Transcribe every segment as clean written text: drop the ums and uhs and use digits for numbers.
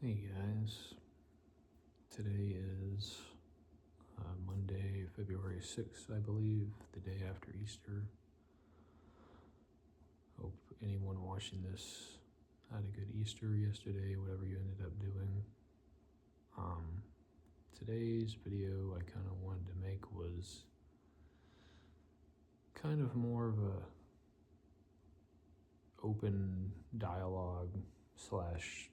Hey guys, today is Monday, February 6th, I believe, the day after Easter. Hope anyone watching this had a good Easter yesterday, whatever you ended up doing. Today's video I kind of wanted to make was kind of more of a open dialogue slash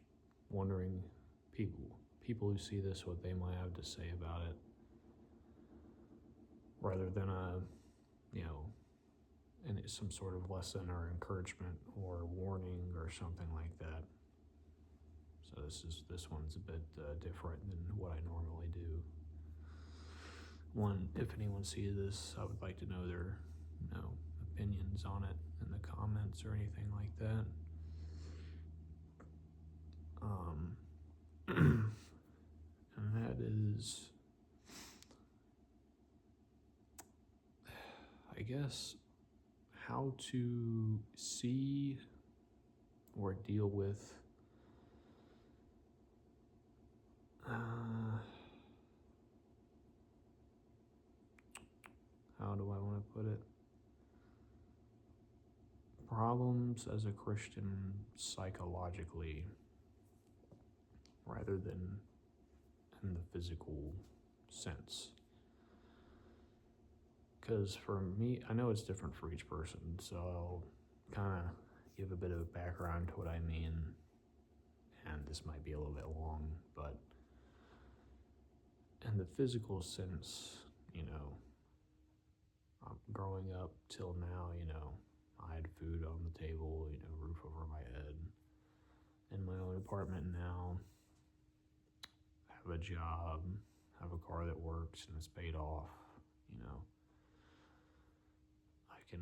wondering people who see this what they might have to say about it, rather than you know and it's some sort of lesson or encouragement or warning or something like that. So this one's a bit different than what I normally do. One, if anyone sees this, I would like to know their opinions on it in the comments or anything like that. And that is, I guess, how to see or deal with how do I want to put it? Problems as a Christian psychologically rather than in the physical sense. Because for me, I know it's different for each person, so I'll kind of give a bit of a background to what I mean, and this might be a little bit long, but in the physical sense, growing up till now, I had food on the table, roof over my head, in my own apartment now, have a job, have a car that works and it's paid off, I can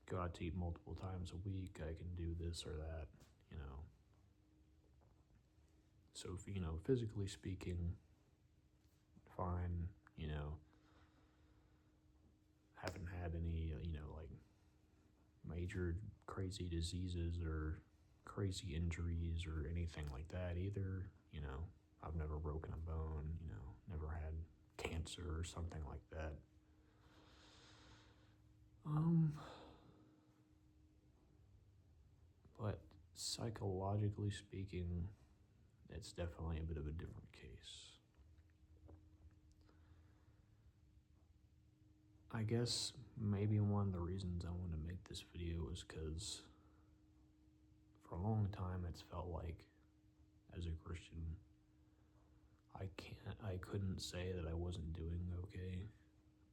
go out to eat multiple times a week, I can do this or that, So, physically speaking, fine, haven't had any, like major crazy diseases or crazy injuries or anything like that either, I've never broken a bone, never had cancer or something like that. But psychologically speaking, it's definitely a bit of a different case. I guess maybe one of the reasons I wanted to make this video was because for a long time it's felt like, as a Christian, I couldn't say that I wasn't doing okay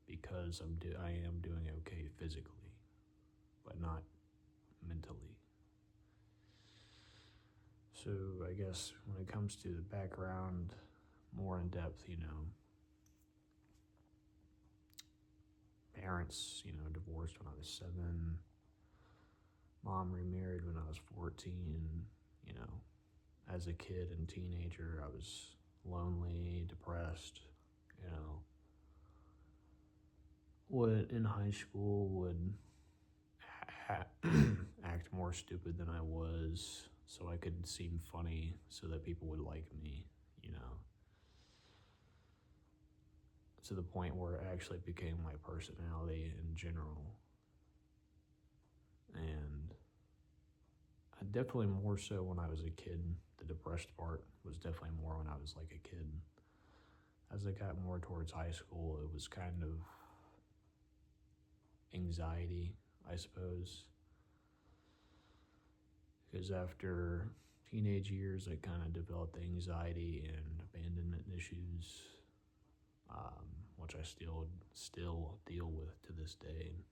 because I am doing okay physically, but not mentally. So I guess when it comes to the background, more in depth, parents, divorced when I was 7, mom remarried when I was 14, as a kid and teenager, I was lonely, depressed, would in high school would act more stupid than I was so I could seem funny so that people would like me, to the point where it actually became my personality in general. And I definitely more so when I was a kid. The depressed part was definitely more when I was like a kid. As I got more towards high school, it was kind of anxiety, I suppose. Because after teenage years, I kind of developed anxiety and abandonment issues, which I still deal with to this day.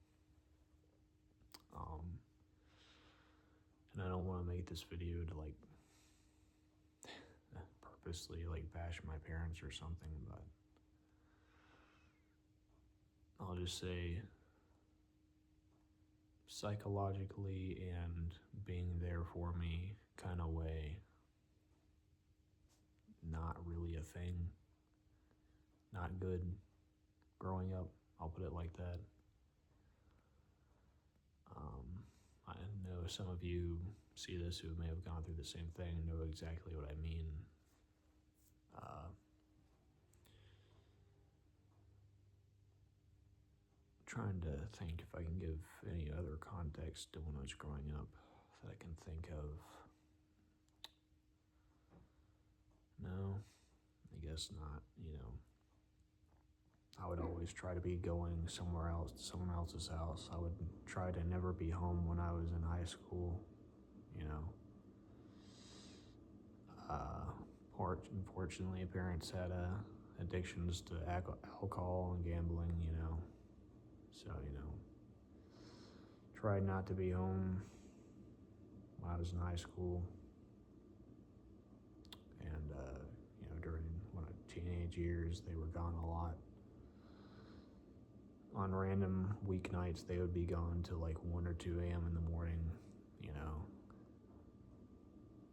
And I don't want to make this video to like purposely like bash my parents or something, but I'll just say psychologically and being there for me kind of way, not really a thing, not good growing up, I'll put it like that. I know some of you see this who may have gone through the same thing, know exactly what I mean. Uh, Trying to think if I can give any other context to when I was growing up that I can think of. No, I guess not. I would always try to be going somewhere else, to someone else's house. I would try to never be home when I was in high school. You know, Unfortunately, parents had addictions to alcohol and gambling. So tried not to be home when I was in high school, and during my teenage years, they were gone a lot. On random weeknights, they would be gone till like 1 or 2 a.m. in the morning,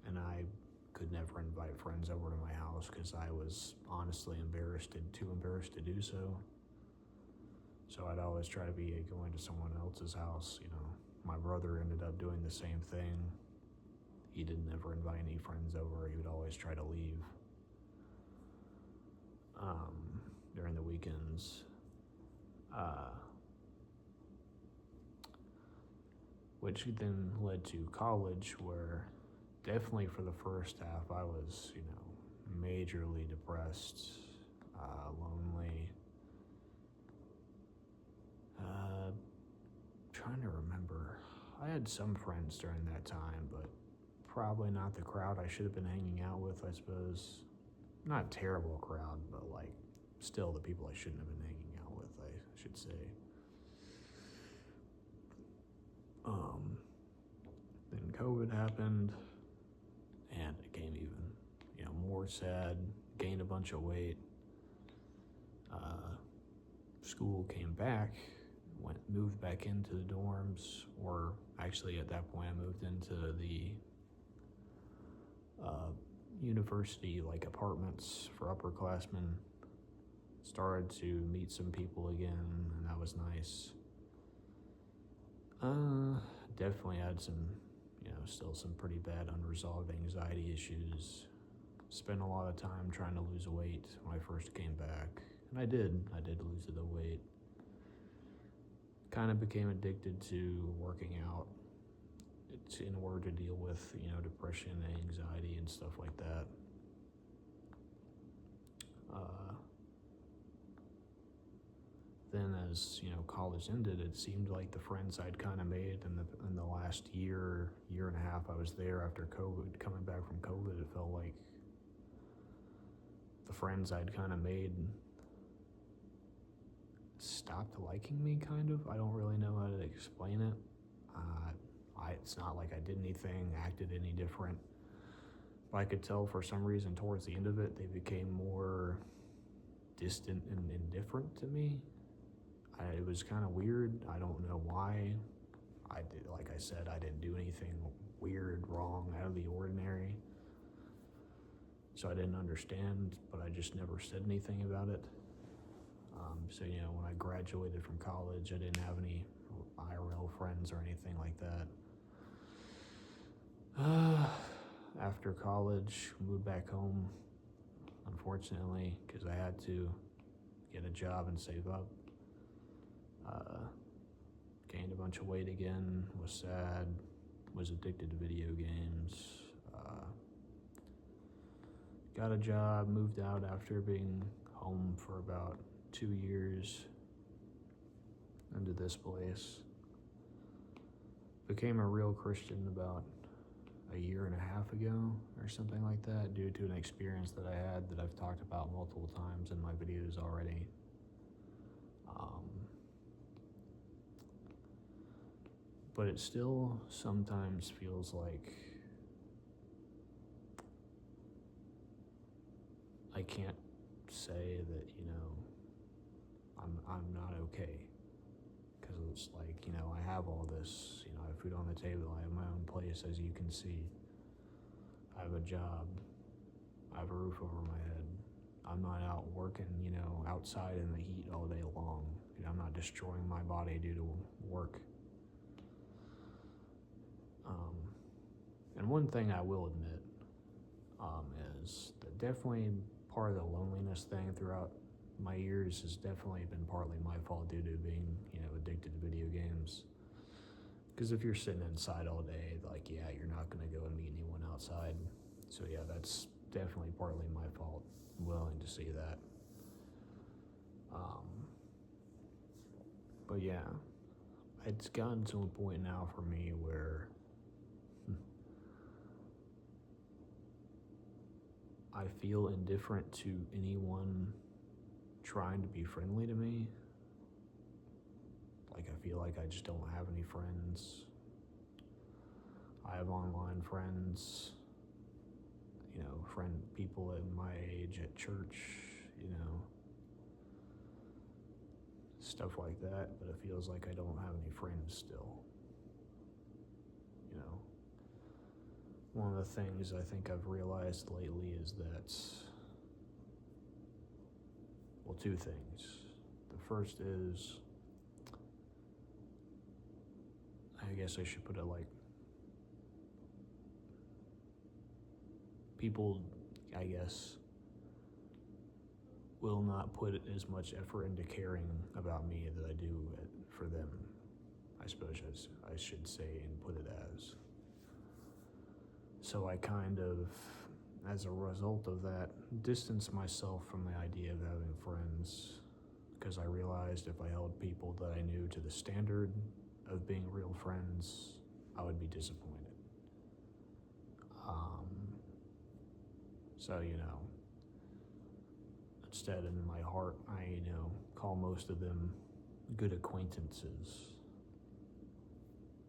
and I could never invite friends over to my house because I was honestly too embarrassed to do so. So I'd always try to be going to someone else's house. My brother ended up doing the same thing. He didn't ever invite any friends over. He would always try to leave during the weekends. Which then led to college, where definitely for the first half I was, majorly depressed, lonely. Trying to remember. I had some friends during that time, but probably not the crowd I should have been hanging out with, I suppose. Not a terrible crowd, but still the people I shouldn't have been hanging out with, I should say. Then COVID happened, and it became even, more sad. Gained a bunch of weight. School came back. Moved back into the dorms, or actually at that point I moved into the university apartments for upperclassmen. Started to meet some people again, and that was nice. Definitely had some, still some pretty bad unresolved anxiety issues. Spent a lot of time trying to lose weight when I first came back, and I did lose the weight. Kind of became addicted to working out. It's in order to deal with, depression and anxiety and stuff like that. Then as, college ended, it seemed like the friends I'd kind of made in the last year and a half I was there after COVID, coming back from COVID, it felt like the friends I'd kind of made stopped liking me, kind of. I don't really know how to explain it. It's not like I did anything, acted any different. But I could tell for some reason towards the end of it, they became more distant and indifferent to me. It was kind of weird. I don't know why. Like I said, I didn't do anything weird, wrong, out of the ordinary. So I didn't understand, but I just never said anything about it. So when I graduated from college, I didn't have any IRL friends or anything like that. After college, moved back home, unfortunately, because I had to get a job and save up. Gained a bunch of weight again, was sad, was addicted to video games. Got a job, moved out after being home for about 2 years into this place. Became a real Christian about a year and a half ago or something like that, due to an experience that I had that I've talked about multiple times in my videos already. But it still sometimes feels like I can't say that, I'm not okay. Because it's like, I have all this, I have food on the table, I have my own place, as you can see. I have a job, I have a roof over my head. I'm not out working, outside in the heat all day long. I'm not destroying my body due to work. And one thing I will admit is that definitely part of the loneliness thing throughout my years has definitely been partly my fault due to being, addicted to video games. Because if you're sitting inside all day, like, yeah, you're not going to go and meet anyone outside. So, yeah, that's definitely partly my fault. I'm willing to see that. But, yeah, it's gotten to a point now for me where I feel indifferent to anyone trying to be friendly to me. Like, I feel like I just don't have any friends. I have online friends, people at my age at church, stuff like that, but it feels like I don't have any friends still. One of the things I think I've realized lately is that, well, two things. The first is, I guess I should put it like, people, I guess, will not put as much effort into caring about me that I do for them, I suppose I should say and put it as. So I kind of, as a result of that, distance myself from the idea of having friends, because I realized if I held people that I knew to the standard of being real friends, I would be disappointed. So, instead in my heart, I, call most of them good acquaintances,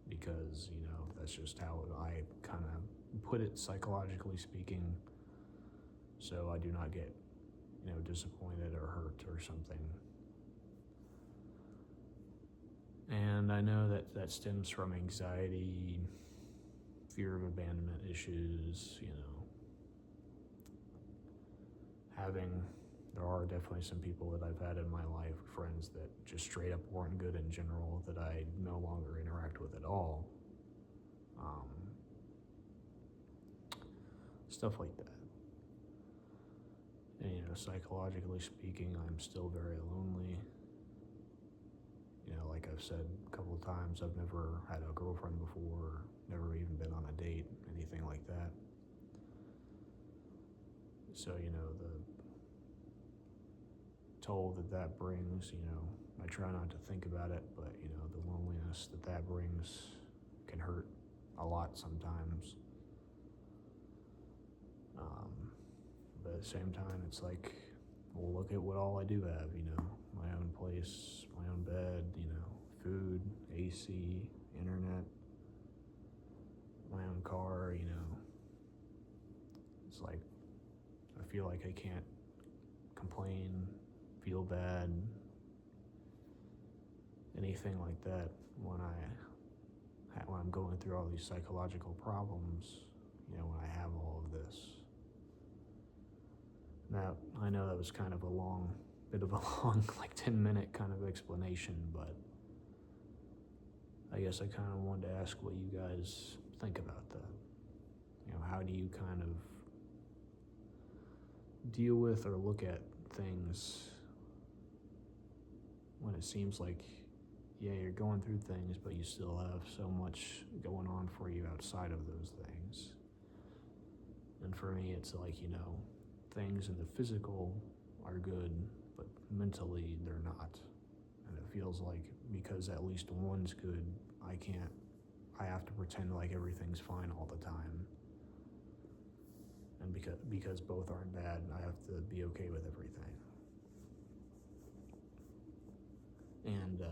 because, that's just how I kind of put it, psychologically speaking, so I do not get, disappointed or hurt or something. And I know that stems from anxiety, fear of abandonment issues, there are definitely some people that I've had in my life, friends that just straight up weren't good in general, that I no longer interact with at all. Stuff like that. And, psychologically speaking, I'm still very lonely. Like I've said a couple of times, I've never had a girlfriend before, never even been on a date, anything like that. So, the toll that brings, I try not to think about it, but, the loneliness that brings can hurt a lot sometimes. But at the same time, it's like, well, look at what all I do have, my own place, my own bed, food, AC, internet, my own car, It's like, I feel like I can't complain, feel bad, anything like that when I'm going through all these psychological problems, when I have all of this. Now, I know that was kind of a long, like 10-minute kind of explanation, but I guess I kind of wanted to ask what you guys think about that. How do you kind of deal with or look at things when it seems like, yeah, you're going through things, but you still have so much going on for you outside of those things? And for me, it's like, things in the physical are good, but mentally they're not. And it feels like because at least one's good, I have to pretend like everything's fine all the time. And because both aren't bad, I have to be okay with everything. And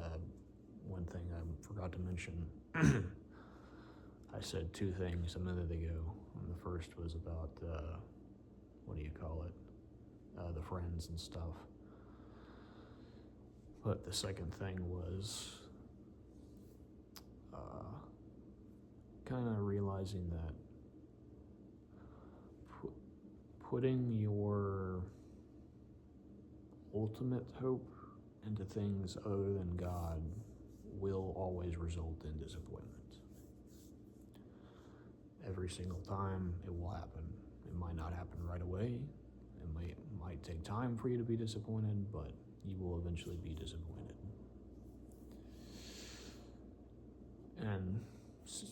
one thing I forgot to mention, I said two things a minute ago. And the first was about, the friends and stuff. But the second thing was kind of realizing that putting your ultimate hope into things other than God will always result in disappointment. Every single time it will happen. It might not happen right away. It might might take time for you to be disappointed, but you will eventually be disappointed. And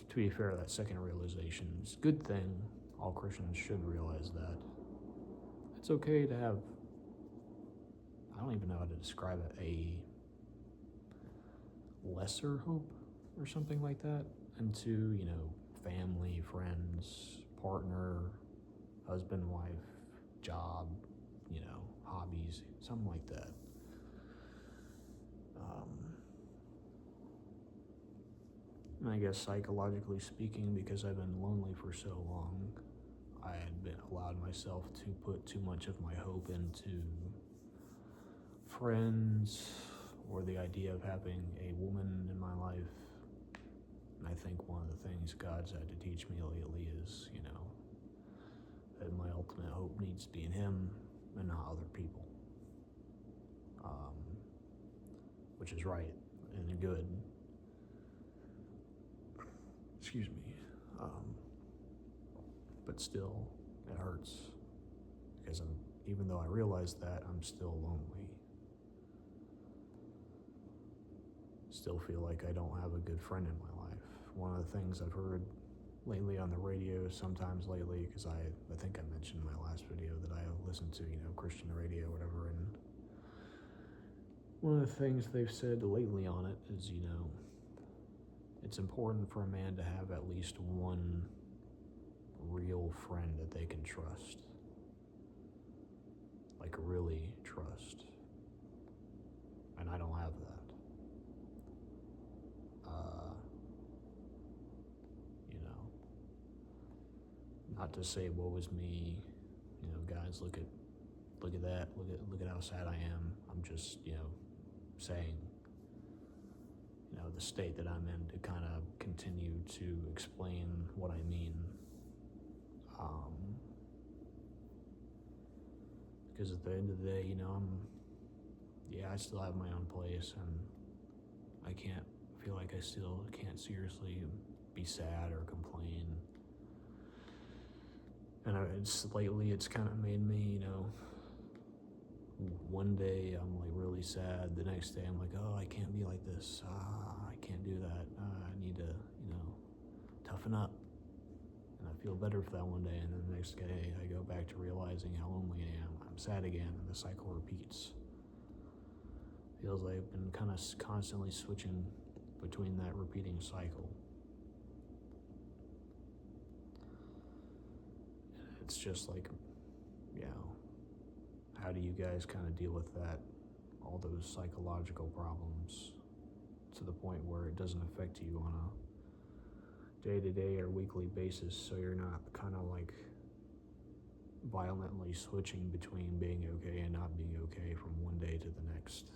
to be fair, that second realization is a good thing. All Christians should realize that. It's okay to have, I don't even know how to describe it, a lesser hope or something like that, into, family, friends, partner, husband, wife, job, hobbies, something like that. And I guess psychologically speaking, because I've been lonely for so long, I had been allowed myself to put too much of my hope into friends or the idea of having a woman in my life. And I think one of the things God's had to teach me lately is, that my ultimate hope needs to be in Him and not other people. Which is right and good. Excuse me. But still, it hurts. Because even though I realize that, I'm still lonely. Still feel like I don't have a good friend in my life. One of the things I've heard lately on the radio, sometimes lately, because I think I mentioned in my last video that I listen to, Christian radio or whatever, and one of the things they've said lately on it is, it's important for a man to have at least one real friend that they can trust. Like, really trust. And I don't have that. Not to say woe is me, guys, look at that, look at how sad I am. I'm just, saying, the state that I'm in to kind of continue to explain what I mean. Because at the end of the day, I still have my own place, and I feel like I still can't seriously be sad or complain. And lately it's kind of made me, one day I'm like really sad. The next day I'm like, oh, I can't be like this. I can't do that. I need to, toughen up. And I feel better for that one day. And then the next day I go back to realizing how lonely I am. I'm sad again, and the cycle repeats. Feels like I've been kind of constantly switching between that repeating cycle. It's just like, how do you guys kind of deal with that, all those psychological problems, to the point where it doesn't affect you on a day-to-day or weekly basis, so you're not kind of like violently switching between being okay and not being okay from one day to the next.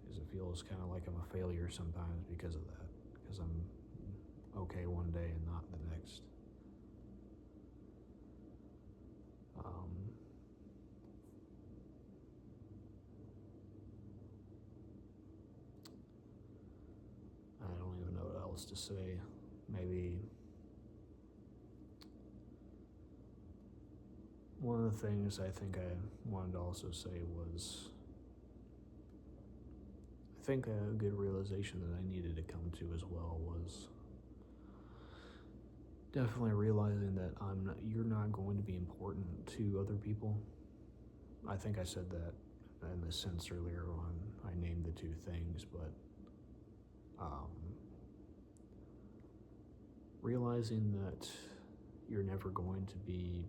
Because it feels kind of like I'm a failure sometimes because of that, because I'm okay one day and not the next. I don't even know what else to say. Maybe one of the things I think I wanted to also say was, I think a good realization that I needed to come to as well was definitely realizing that you're not going to be important to other people. I think I said that in the sense earlier on. I named the two things, but realizing that you're never going to be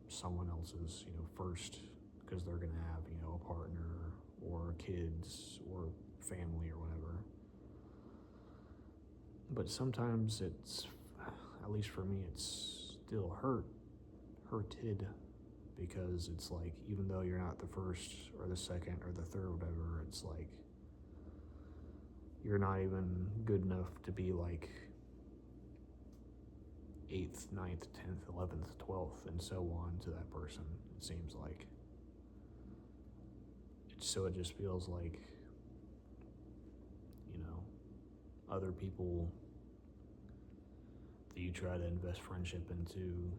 someone else's, first, because they're going to have, a partner or kids or family or whatever. But sometimes it's, at least for me, it's still hurted, because it's like, even though you're not the first or the second or the third or whatever, it's like, you're not even good enough to be like 8th, 9th, 10th, 11th, 12th, and so on to that person, it seems like. So it just feels like, other people, Do you try to invest friendship into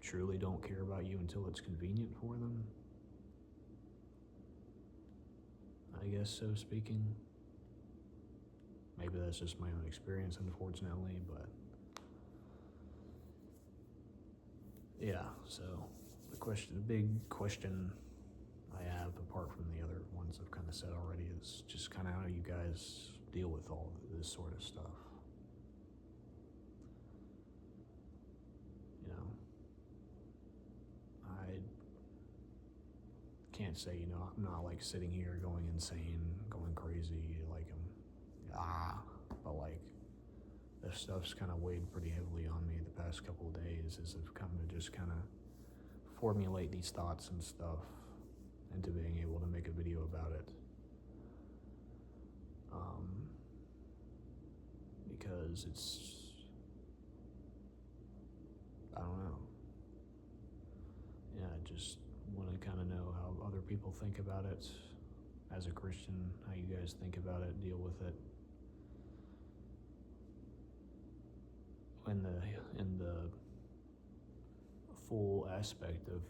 truly don't care about you until it's convenient for them? I guess so speaking. Maybe that's just my own experience, unfortunately, but yeah, so the big question I have, apart from the other ones I've kind of said already, is just kind of how you guys deal with all this sort of stuff. You know, I can't say, I'm not like sitting here going insane, going crazy, like but like this stuff's kind of weighed pretty heavily on me the past couple of days as I've come to just kind of formulate these thoughts and stuff into being able to make a video about it. Because I don't know. Yeah, I just want to kind of know how other people think about it as a Christian, how you guys think about it, deal with it. In the full aspect of,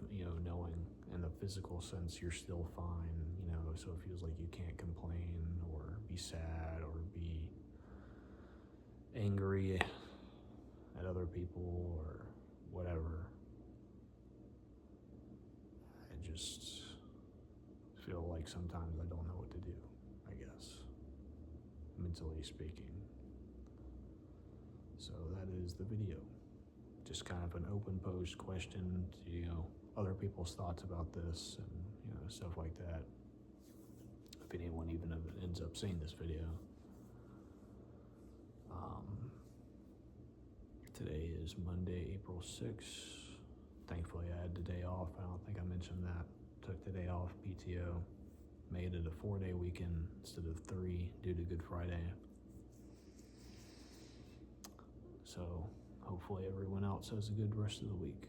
knowing in the physical sense you're still fine, so it feels like you can't complain or be sad or be angry at other people or whatever. I just feel like sometimes I don't know what to do, I guess, mentally speaking. So that is the video. Just kind of an open posed question to, other people's thoughts about this and, stuff like that. If anyone even ends up seeing this video. Today is Monday, April 6th. Thankfully, I had the day off. I don't think I mentioned that. Took the day off, PTO. Made it a 4-day weekend instead of 3 due to Good Friday. So hopefully everyone else has a good rest of the week.